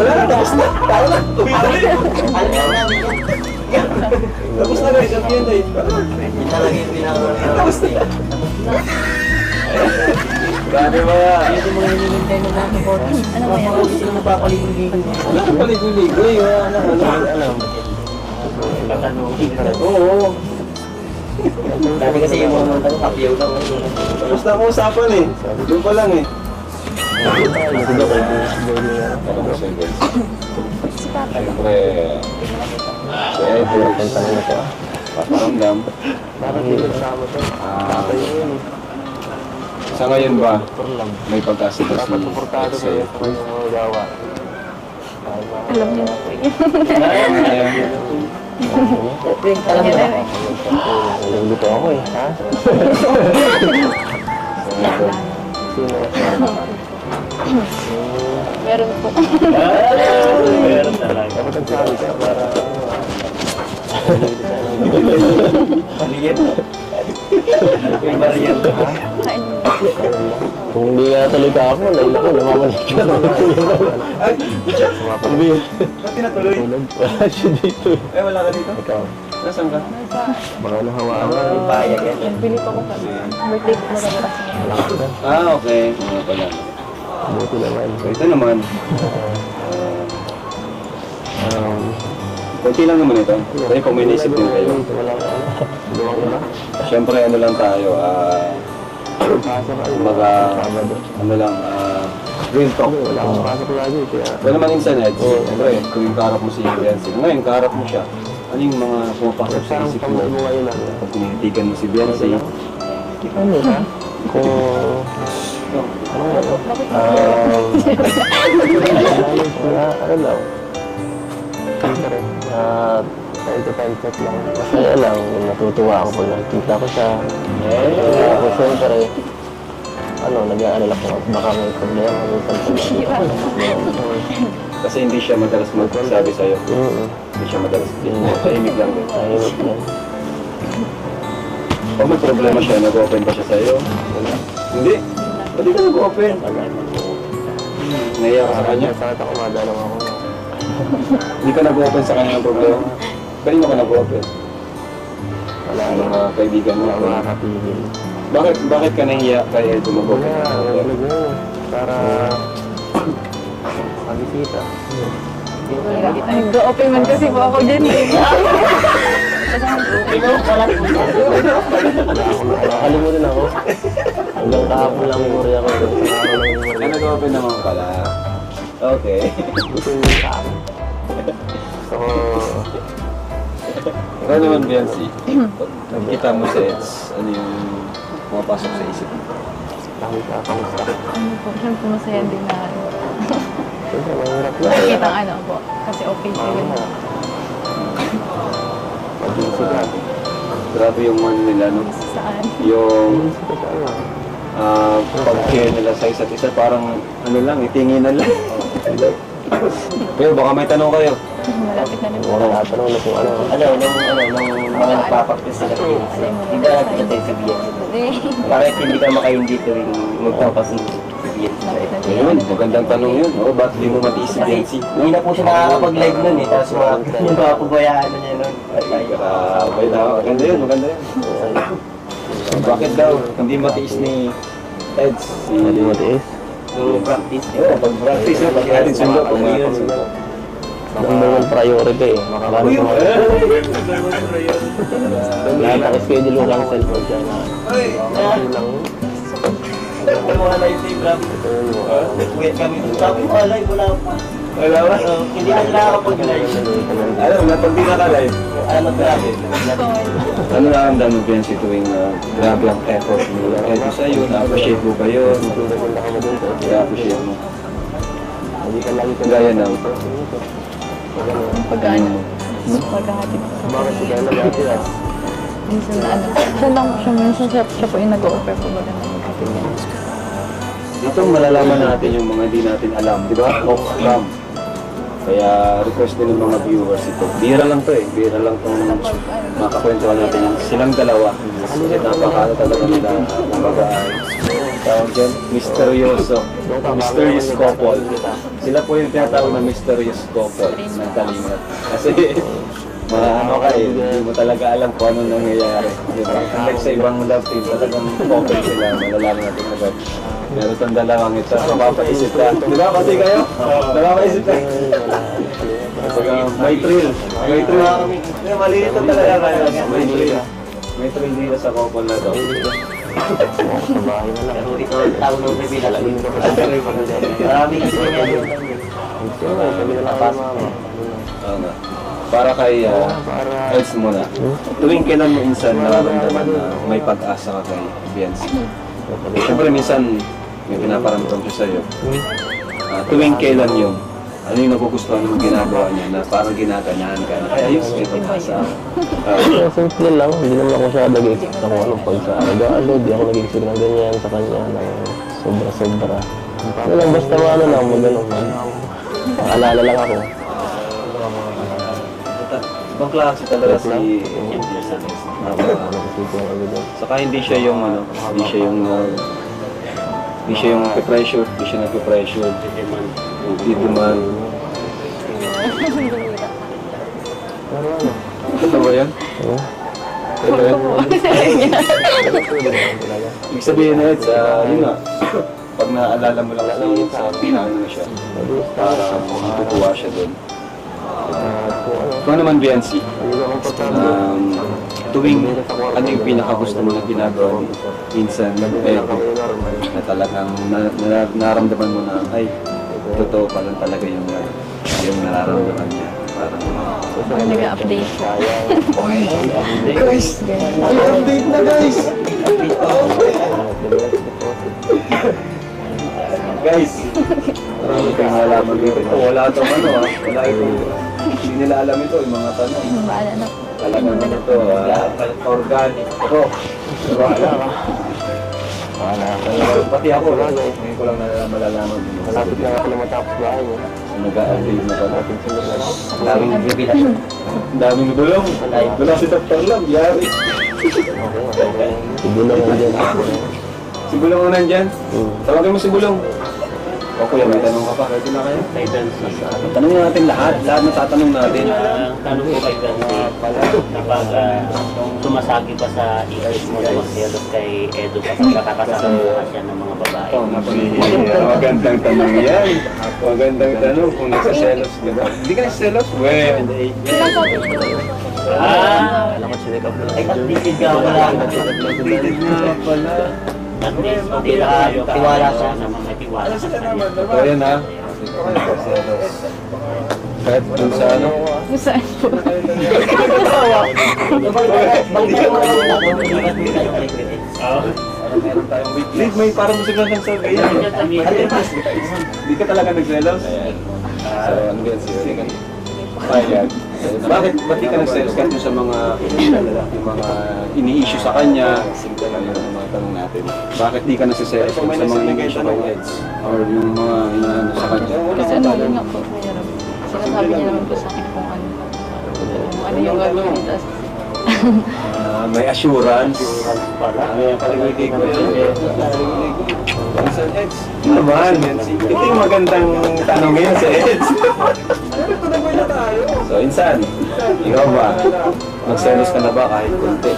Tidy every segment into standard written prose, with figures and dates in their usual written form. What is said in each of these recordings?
Wala na, tapos na. Tayo na. Tuloy-tuloy. Tapos na guys, champion na yun. Hindi talaga yung pinakaroon. Tapos na. Grabe ba? Ito mga hinihintay na natin po. Ano ba yan? Sino na ba paligo-ligo? Wala kang paligo-ligo eh. Alam. Oo. Dati kasi yung mga mga kapiyaw lang. Tapos na ang usapan eh. Doon pa lang eh. Siyempre, siya ay punta na ito. Paparamdam. Bakit hindi ko kasama ito? Sa ngayon ba, may pagkasita si Portado kayo sa mga gawa. Alam niyo na po yun. Alam mo na. Naluluto ako eh, ha? Meron po. Meron talaga. Dapat nagsabi ka para... Paligid. May barrier. Kain mo. Kung hindi nga talaga ako, laila ko, namamalik ka na. Ay, Sabi, ba't tinatuloy? tulog pa siya dito. Eh, wala ka dito? Ikaw, Nasaan ka? baka nahawakan. May bayag yan. Nagbili pa ko kami. Birthday ko magalas niya. Okay. Ano pala? Buti naman. Ito naman. Kunti lang naman ito. Kasi kung may naisip din kayo. Wala ka ano. Luwang iba. Siyempre, ano lang tayo, Pasok ka. ano lang, real talk. Wala akong pasok lagi. Kaya, Wala naman insan, Ed. Siyempre, kung yung kaharap mo si Biancy. Ngayon, kaharap mo siya. Ano yung mga pumapasok sa parang isip mo? pamay mo ngayon lang. Pag tinitigan mo si Biancy. Ano ha? Kung... Wala, ano lang. Siyempre, time to time check lang. Masaya lang, natutuwa ako pag nakikita ko siya. Ako siyempre, nag-aalala ko, baka may problema. Kasi hindi siya madalas magsabi sa'yo. Hindi siya madalas. Tahimik lang din. Tahimik lang. Pag may problema siya, nag-open ba siya sa'yo? Wala. Hindi. Pwede ka nag-open. Naiyak ka sa kanya? Sakit ako, madalang ako. Hindi ka nag-open sa kanya ng problema? Kanino ka nag-open? Wala Ang mga kaibigan mo? Wala makakapigil. Bakit ka nahiya kay Edo mag-open? Para magbisita. Nag-open man kasi po ako dyan eh. Nakakalimutin ako. Hanggang kahapon lang memory ako. Nag-open naman pala. Okay. Gusto niyo sa akin. So, Ikaw naman, Biancy. Pag nakita mo si Eds, ano yung pumapasok sa isip mo? nakita, kamusta? Ano po, syempre masaya din na ano. Siyempre, mahirap lang. Nakikita ang ano po, kasi okay siya. Mag-iisip ka. Grabe yung ano nila, no? Saan? Yung Mag-iisip ka ano. pag-care nila sa isa't isa, parang ano lang, itinginan lang. Pero baka may tanong kayo. Malapit na rin po. Wala natanong na kung ano. Nung mga nagpapaktis sila Vince, hindi ka nakita tayo sa Vince. Bakit hindi ka makaindi tuwing magpapasin sa Vince? Ayun, magandang tanong yun. O, ba't di mo matiis si Biancy? Hindi na po siya nakakapag-live nun eh, tapos yung mga pabayaan na niya nun. Grabe daw. Maganda yun, maganda yun. Bakit daw hindi matiis ni Eds? Hindi mo tiis. Nung practice. Oo, pag-practice na, pag-atin sundo, kung mga pagsundo. Number one priority eh. Makarami Uy, ko mga lahat ng schedule ko lang cellphone siya na okay lang. Yung mga live day, grabe. Wait kami. Sabi mo, live, wala pa. Wala ba? Hindi na nakakapag-live. Alam mo, pag di naka-live, Ano grabe? ano nararamdaman mo Biancy tuwing grabe ang effort ni Edo sa'yo, na-appreciate mo ba yun? Na-appreciate mo. Hindi ka lagi ka Gaya ng Pag-ano, maghahatid ko sa bakit si Kaya nag-ati ah? minsan na ano. Siya lang po siya, minsan siya po yung nag-o-offer po baga na maghatid niya. dito malalaman natin yung mga di natin alam, di ba? Off cam. Kaya request din ng mga viewers ito. Bira lang to eh. Bira lang itong makakwentuhan natin yung silang dalawa. Kasi napakano talaga nila. Kumbaga, tawag dyan, misteryoso. Mysterious couple. Sila po yung tinatawag na mysterious couple ng Kalinga. Kasi, ano ka eh, hindi mo talaga alam kung ano nangyayari. Diba? Unlike sa ibang love team, talagang couple sila, malalaman natin agad. Meron itong dalawang ito, mapapaisip ka. Di ba? Pati kayo? Napapaisip ka. May thrill. May thrill. Maliit na talaga kayo. May thrill. May thrill dito sa couple na to. Pero ito ang tao ng reveal. Marami kasi niya yun. Oo nga. Para kay Eds muna. Tuwing kailan mo minsan nararamdaman na may pag-asa ka kay Biancy? Siyempre minsan may pinaparamdam siya sa'yo. Tuwing kailan yun? Ano yung nagugustuhan yung ginagawa niya na parang ginaganyahan ka na ayos, may pag-asa. Simple lang, hindi naman ako siya nag-expect kung anong pagka-ano, di ako nag-expect ng ganyan sa kanya, ng sobra-sobra. Ano lang, basta ano lang, mag-ano, paalala lang ako. Ibang klase talaga si saka hindi siya yung hindi siya yung pressure, hindi siya nagpe-pressure. Hindi demand. Ano ba yan? Ano ba yan? Ibig sabihin na Eds, yun nga, pag naaalala mo lang sa pinano siya, parang matutuwa siya doon. Kung naman Biancy, tuwing ano yung pinakagusto mo na ginagawa ni minsan na talagang naramdaman mo na ay totoo pa lang talaga yung nararamdaman niya. Parang Nag-update po. guys! May update na guys! Guys! Marami kang nalaman dito. Wala itong wala itong hindi nila alam ito, yung mga tanong. Baala na po. Talagang ano to, organic. Ito, wala ka. Pati ako, ngayon ko lang malalaman. Malapit na ako matapos bahay mo. Nag-a-update na pala. Daming reveal. Ang daming gulong. Wala si Dr. Lam, yari. Sige lang yan dyan. Si Bulong ang nandyan. Tawagin mo si Bulong. O kuya, may tanong ka pa. Ready na kayo? Tanongin natin lahat. Lahat na tatanong natin. Tanong ko kay Gansi, kapag sumasagi pa sa ERS mo na magselos kay Edo kapag nakakasama mo siya ng mga babae. Magandang tanong yan. Magandang tanong kung nagsaselos ka ba. Hindi ka nagsaselos? Well, Alam ko sila ka pala. Ay, updated ka wala. updated na pala. At least, okay na tiwala siya sa mga tiwala sa kanya. So yan ha. Kahit dun sa ano. Saan po? Meron tayong weekly. May parang gusto ka lang sabihin. Hindi ka talaga nagselos? So ano yan siya? Ayan. Bakit di ka nagselos kahit sa mga yung mga ini-issue sa kanya? Ayun ang mga tanong natin. Bakit di ka nagselos sa mga ini-issue ng heads? Or yung mga inaano sa kanya? Kasi ano yun nga po. Sinasabi niya naman po sa akin kung ano yung gagawin. Tapos May assurance. Ano yung paliwitig ko yun? Minsan Eds. Naman. Ito yung magandang tanongin sa Eds. So, insan, ikaw ba? Magselos ka na ba kahit konti?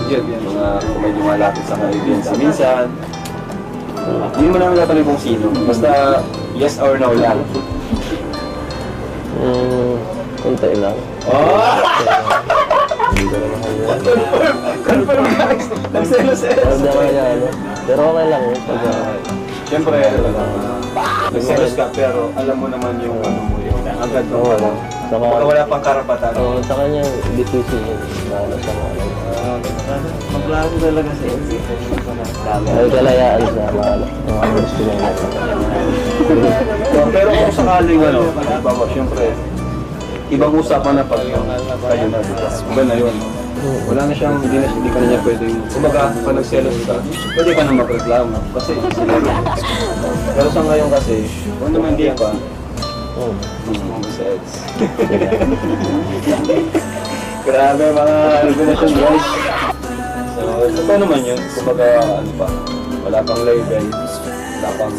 Mga kung may lumalapit sa kaibigan sa minsan. Hindi mo naman natanong kung sino. Basta yes or no lang. Kuntay lang. Oh! Hindi ko naman kanya. Confirm ka! Nagselos Hindi ako kanya ano. Pero okay lang yun. Siyempre, nagselos ka pero alam mo naman yung ano mo yun. Agad mo wala. Baka wala pang karapatan. Oo, sa kanya, difficult yun. Lalo sa mga ano. Magklaro talaga sa Ay, kalayaan sa mga gusto niya. Pero kung sakaling ano, bawa, siyempre, ibang usapan na pag yung kayo na dito. Iba na yun. Wala na siyang, hindi ka na niya pwedeng, kumbaga, pag nagselos ka, pwede ka na magreklamo. Kasi, pero sa ngayon kasi, kung naman di pa, besides. Grabe mga revelation guys. So, Totoo naman yun. Kumbaga, ano pa, wala pang label, wala pang